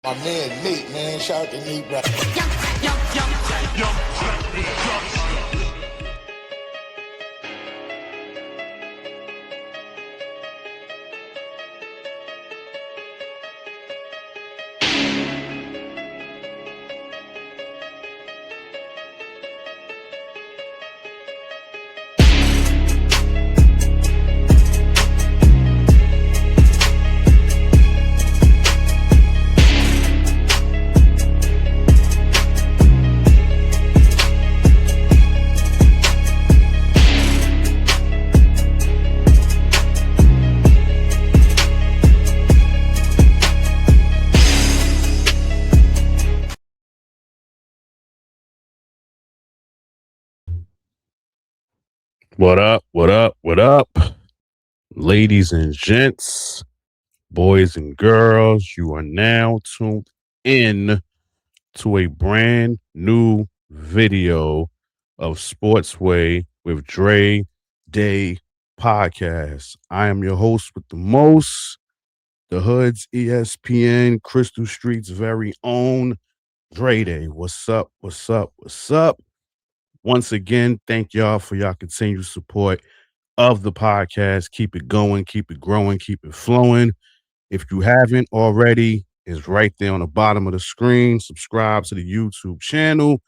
My man Nate, man. Shout out to Nate, bro. What up? What up? What up? Ladies and gents, boys and girls, you are now tuned in to a brand new video of Sportsway with Dre Day Podcast. I am your host with the most, the Hood's ESPN, Crystal Street's very own Dre Day. What's up? What's up? What's up? Once again, thank y'all for y'all continued support of the podcast. Keep it going, keep it growing, keep it flowing. If you haven't already, it's right there on the bottom of the screen. Subscribe to the YouTube channel.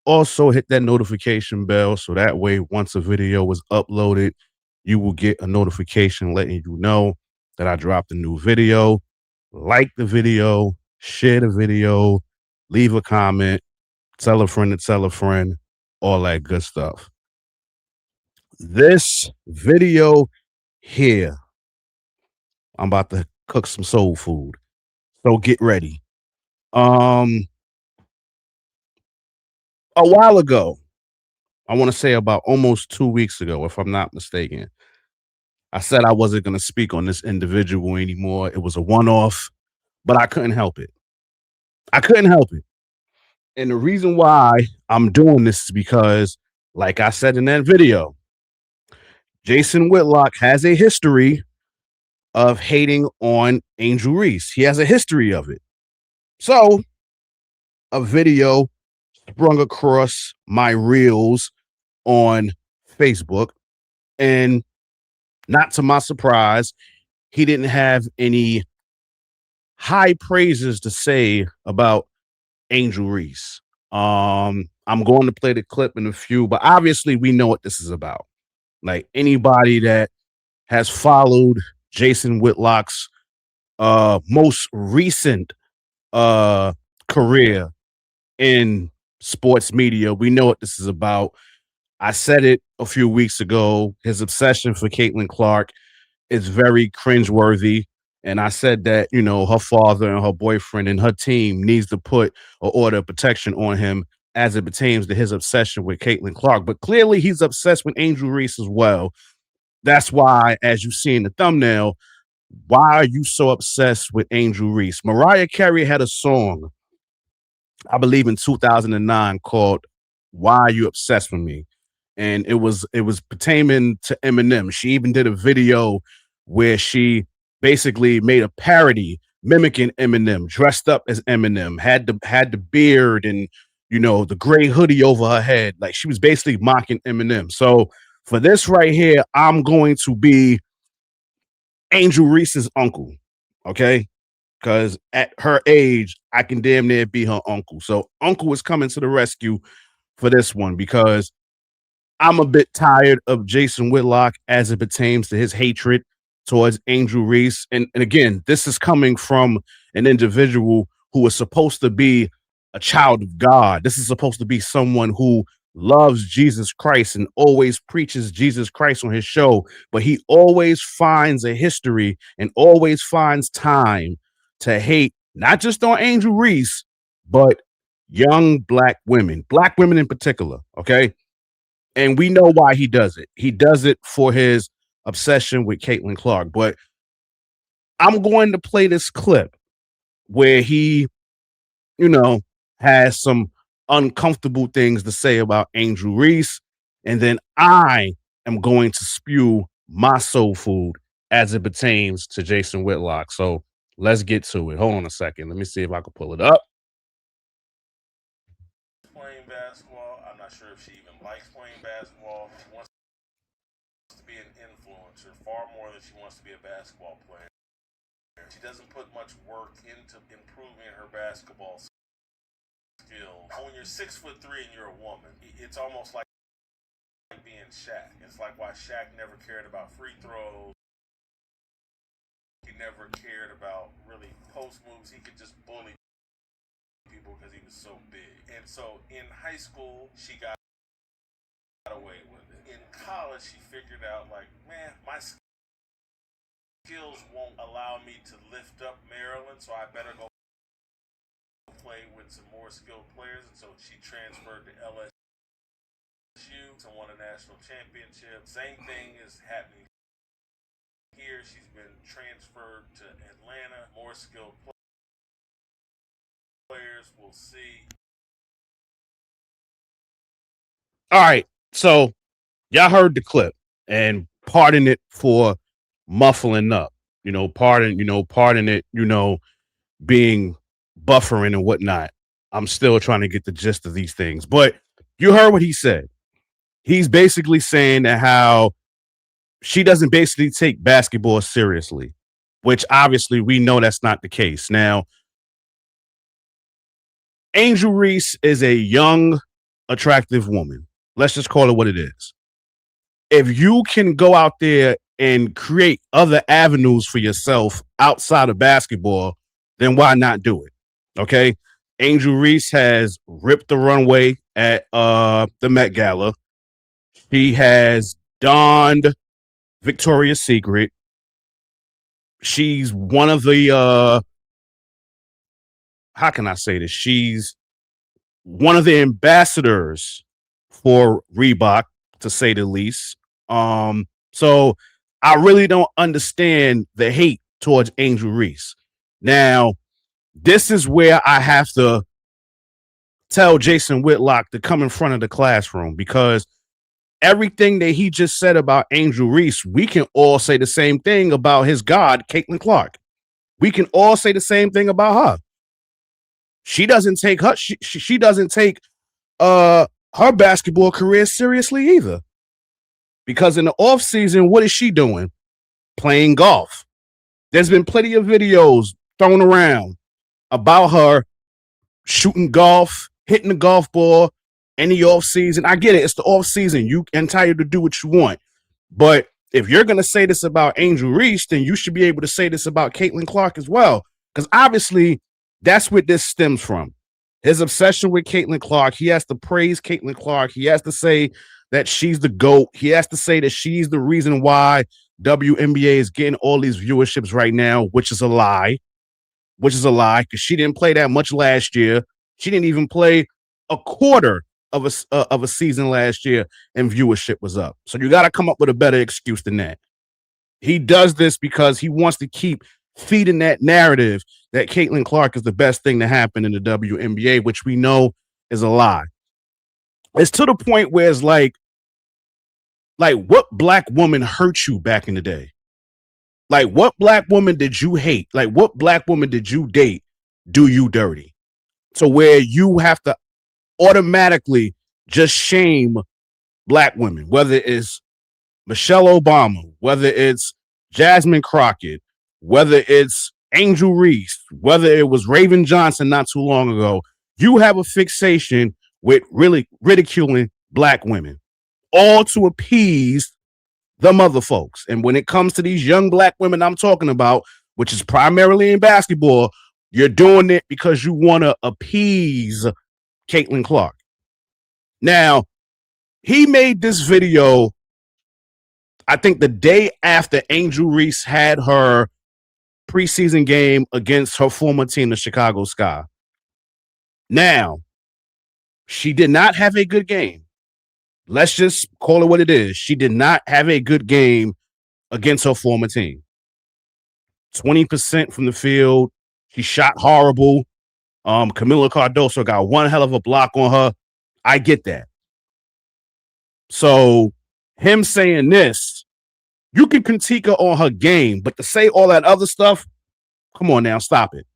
Also, hit that notification bell so that way, once a video is uploaded, you will get a notification letting you know that I dropped a new video. Like the video, share the video, leave a comment, tell a friend to tell a friend, all that good stuff. This video here, I'm about to cook some soul food, so get ready. A while ago, I want to say about almost 2 weeks ago, if I'm not mistaken, I said I wasn't going to speak on this individual anymore. It was a one-off, but I couldn't help it. I couldn't help it. And the reason why I'm doing this is because, like I said in that video, Jason Whitlock has a history of hating on Angel Reese. He has a history of it. So a video sprung across my reels on Facebook, and not to my surprise, he didn't have any high praises to say about Angel Reese. I'm going to play the clip in a few, but obviously we know what this is about. Like, anybody that has followed Jason Whitlock's most recent career in sports media, we know what this is about. I said it a few weeks ago. His obsession for Caitlinclark is very cringeworthy. And I said that, you know, her father and her boyfriend and her team needs to put an order of protection on him as it pertains to his obsession with Caitlinclark. But clearly he's obsessed with Angel Reese as well. That's why, as you see in the thumbnail, why are you so obsessed with Angel Reese? Mariah Carey had a song, I believe in 2009, called Why Are You Obsessed With Me? And it was pertaining to Eminem. She even did a video where she basically made a parody mimicking Eminem, dressed up as Eminem, had the beard and, you know, the gray hoodie over her head. Like, she was basically mocking Eminem. So for this right here, I'm going to be Angel Reese's uncle, okay? Because at her age, I can damn near be her uncle. So uncle is coming to the rescue for this one, because I'm a bit tired of Jason Whitlock as it pertains to his hatred towards Angel Reese. And again, this is coming from an individual who is supposed to be a child of God. This is supposed to be someone who loves Jesus Christ and always preaches Jesus Christ on his show, but he always finds a history and always finds time to hate, not just on Angel Reese, but young black women in particular, okay? And we know why he does it. He does it for his obsession with Caitlinclark. But I'm going to play this clip where he, you know, has some uncomfortable things to say about Angel Reese. And then I am going to spew my soul food as it pertains to Jason Whitlock. So Let's get to it. Hold on a second. Let me see if I can pull it up. Playing basketball. I'm not sure if she even likes playing basketball. She wants to be an influencer far more than she wants to be a basketball player. She doesn't put much work into improving her basketball skills. When you're 6'3" and you're a woman, it's almost like being Shaq. It's like why Shaq never cared about free throws. He never cared about really post moves. He could just bully people because he was so big. And so in high school, she got away with it. In college, she figured out, like, man, my skills won't allow me to lift up Maryland, so I better go play with some more skilled players. And so she transferred to LSU to win a national championship. Same thing is happening here. She's been transferred to Atlanta, more skilled players. We'll see. All right. So y'all heard the clip, and pardon it for muffling up. Pardon it, being buffering and whatnot. I'm still trying to get the gist of these things. But you heard what he said. He's basically saying that how she doesn't basically take basketball seriously, which obviously we know that's not the case. Now, Angel Reese is a young, attractive woman. Let's just call it what it is. If you can go out there and create other avenues for yourself outside of basketball, then why not do it? Okay. Angel Reese has ripped the runway at the Met Gala. She has donned Victoria's Secret. She's one of the how can I say this? She's one of the ambassadors for Reebok, to say the least. So I really don't understand the hate towards Angel Reese. Now, this is where I have to tell Jason Whitlock to come in front of the classroom, because everything that he just said about Angel Reese, we can all say the same thing about his god, Caitlinclark. We can all say the same thing about her. She doesn't take her she doesn't take her basketball career seriously either. Because in the off season, what is she doing? Playing golf. There's been plenty of videos thrown around about her shooting golf, hitting the golf ball in the off season. I get it. It's the off season. You entitled to do what you want. But if you're going to say this about Angel Reese, then you should be able to say this about Caitlinclark as well. Because obviously that's where this stems from. His obsession with Caitlinclark. He has to praise Caitlinclark. He has to say that she's the GOAT. He has to say that she's the reason why WNBA is getting all these viewerships right now, which is a lie. Because she didn't play that much last year. She didn't even play a quarter of a season last year, and viewership was up. So you got to come up with a better excuse than that. He does this because he wants to keep feeding that narrative that Caitlinclark is the best thing to happen in the WNBA, which we know is a lie. It's to the point where it's like what black woman hurt you back in the day? Like, what black woman did you hate? Like, what black woman did you date do you dirty? So where you have to automatically just shame black women, whether it's Michelle Obama, whether it's Jasmine Crockett, whether it's Angel Reese, whether it was Raven Johnson not too long ago, you have a fixation with really ridiculing black women, all to appease the mother folks. And when it comes to these young black women I'm talking about, which is primarily in basketball, you're doing it because you want to appease Caitlinclark. Now, he made this video, I think the day after Angel Reese had her preseason game against her former team, the Chicago Sky. Now, she did not have a good game. Let's just call it what it is. She did not have a good game against her former team. 20% from the field. She shot horrible. Camila Cardoso got one hell of a block on her. I get that. So him saying this, you can critique her on her game, but to say all that other stuff, Come on now, stop it.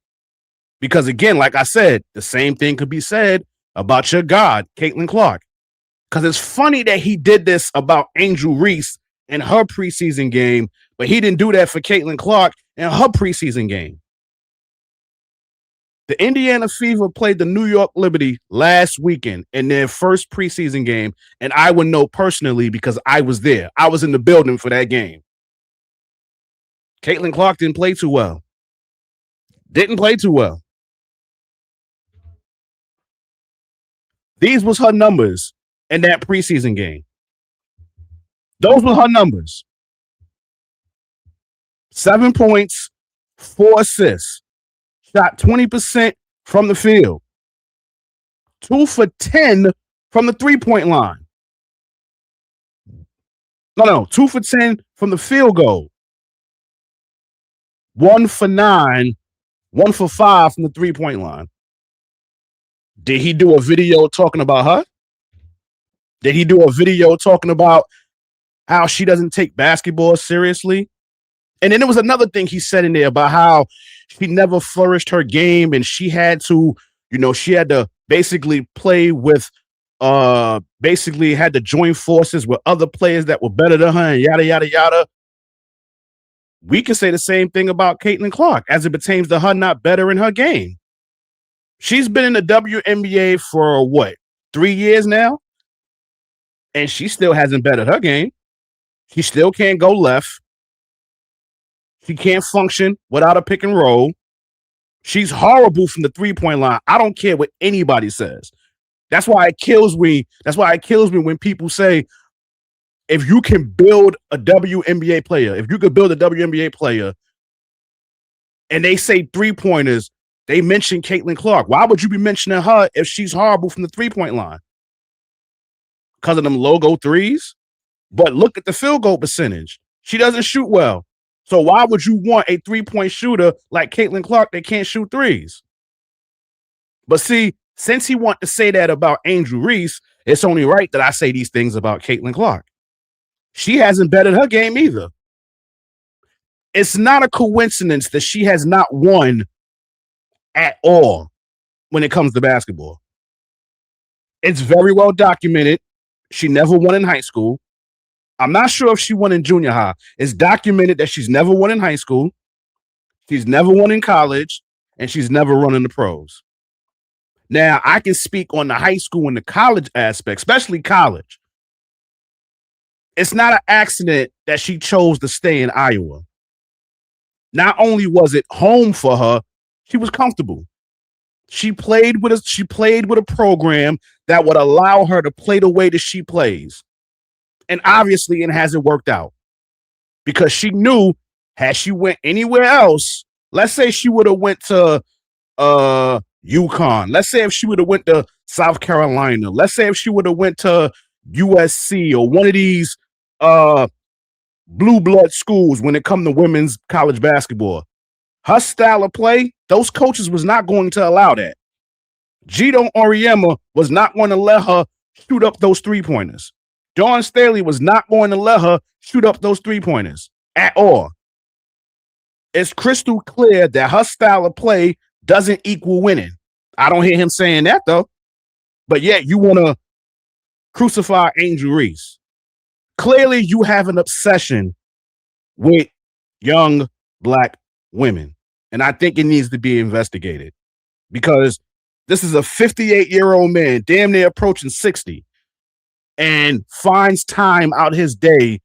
Because again, like I said, the same thing could be said about your god, Clark. Because it's funny that he did this about Angel Reese in her preseason game, but he didn't do that for Clark in her preseason game. The Indiana Fever played the New York Liberty last weekend in their first preseason game, and I would know personally because I was there. I was in the building for that game. Clark didn't play too well. Didn't play too well. These was her numbers in that preseason game. Those were her numbers. 7 points, 4 assists. Shot 20% from the field. 2 for 10 from the three-point line. No, 2 for 10 from the field goal. 1 for 9, 1 for 5 from the three-point line. Did he do a video talking about her? Did he do a video talking about how she doesn't take basketball seriously? And then there was another thing he said in there about how she never flourished her game and she had to, she had to basically play with, basically had to join forces with other players that were better than her and yada, yada, yada. We can say the same thing about Clark as it pertains to her not better in her game. She's been in the WNBA for 3 years now? And she still hasn't bettered her game. She still can't go left. She can't function without a pick and roll. She's horrible from the three-point line. I don't care what anybody says. That's why it kills me. That's why it kills me when people say, if you can build a WNBA player, and they say three-pointers, they mention Clark. Why would you be mentioning her if she's horrible from the three-point line? Because of them logo threes? But look at the field goal percentage. She doesn't shoot well. So why would you want a three-point shooter like Clark that can't shoot threes? But see, since he wants to say that about Angel Reese, it's only right that I say these things about Clark. She hasn't bettered her game either. It's not a coincidence that she has not won at all when it comes to basketball. It's very well documented. She never won in high school. I'm not sure if she won in junior high. It's documented that she's never won in high school. She's never won in college, and she's never run in the pros. Now, I can speak on the high school and the college aspect, especially college. It's not an accident that she chose to stay in Iowa. Not only was it home for her, she was comfortable. She played with a program that would allow her to play the way that she plays. And obviously it hasn't worked out because she knew had she went anywhere else, let's say she would have went to UConn. Let's say if she would have went to South Carolina. Let's say if she would have went to USC or one of these blue blood schools when it comes to women's college basketball. Her style of play, those coaches was not going to allow that. Gito Auriemma was not going to let her shoot up those three-pointers. Dawn Staley was not going to let her shoot up those three-pointers at all. It's crystal clear that her style of play doesn't equal winning. I don't hear him saying that, though. But yet you want to crucify Angel Reese. Clearly, you have an obsession with young black women. And I think it needs to be investigated because this is a 58-year-old man, damn near approaching 60, and finds time out his day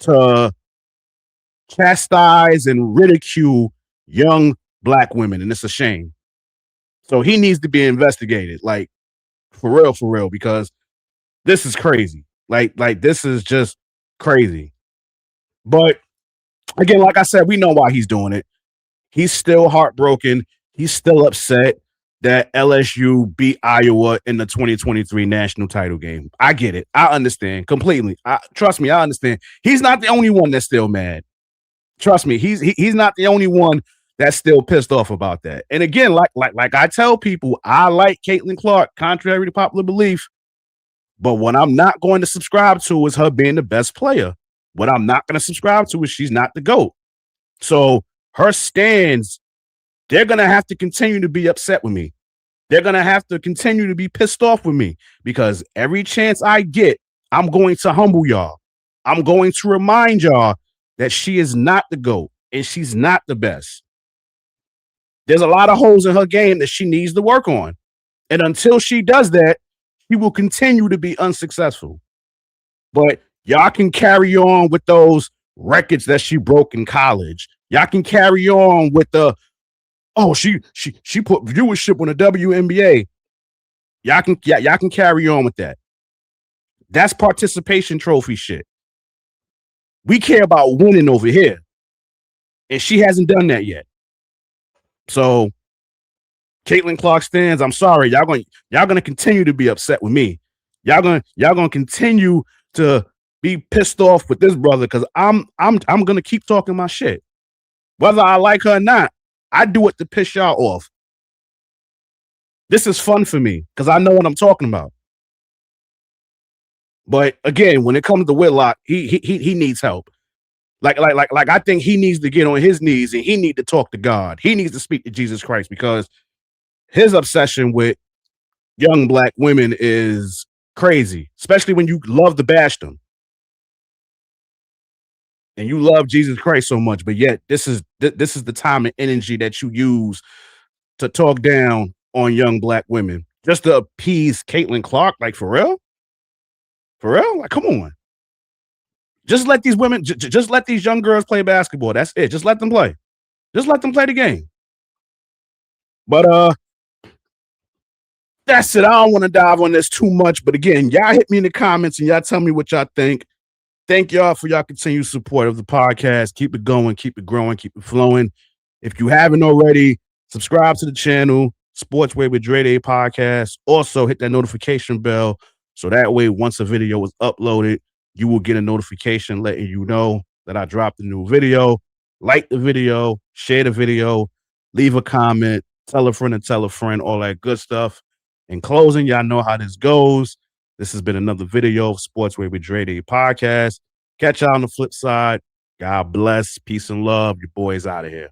to chastise and ridicule young black women. And it's a shame. So he needs to be investigated, like for real, because this is crazy. Like this is just crazy. But again, like I said, we know why he's doing it. He's still heartbroken. He's still upset that LSU beat Iowa in the 2023 national title game. I get it. I understand completely. Trust me, I understand. He's not the only one that's still mad. Trust me, he's not the only one that's still pissed off about that. And again, like I tell people, I like Clark, contrary to popular belief. But what I'm not going to subscribe to is her being the best player. What I'm not going to subscribe to is she's not the GOAT. So her stands they're going to have to continue to be upset with me. They're going to have to continue to be pissed off with me because every chance I get, I'm going to humble y'all. I'm going to remind y'all that she is not the GOAT and she's not the best. There's a lot of holes in her game that she needs to work on. And until she does that, she will continue to be unsuccessful. But y'all can carry on with those records that she broke in college. Y'all can carry on with the, oh, she put viewership on the WNBA. Y'all can carry on with that. That's participation trophy shit. We care about winning over here. And she hasn't done that yet. So Caitlin Clark stands, I'm sorry, y'all gonna continue to be upset with me. Y'all gonna continue to be pissed off with this brother because I'm gonna keep talking my shit. Whether I like her or not, I do it to piss y'all off. This is fun for me because I know what I'm talking about. But again, when it comes to Whitlock, he needs help. Like I think he needs to get on his knees and he needs to talk to God. He needs to speak to Jesus Christ because his obsession with young black women is crazy, especially when you love to bash them. And you love Jesus Christ so much, but yet this is the time and energy that you use to talk down on young black women just to appease Caitlin Clark. Like for real? Like come on. Just let these women, just let these young girls play basketball. That's it. Just let them play. Just let them play the game. But that's it. I don't want to dive on this too much. But again, y'all hit me in the comments and y'all tell me what y'all think. Thank y'all for y'all continued support of the podcast. Keep it going, keep it growing, keep it flowing. If you haven't already, subscribe to the channel, Sportsway with Dre Day Podcast. Also, hit that notification bell so that way, once a video is uploaded, you will get a notification letting you know that I dropped a new video. Like the video, share the video, leave a comment, tell a friend and tell a friend, all that good stuff. In closing, y'all know how this goes. This has been another video of Sportsway with Dre Day Podcast. Catch y'all on the flip side. God bless. Peace and love. Your boys out of here.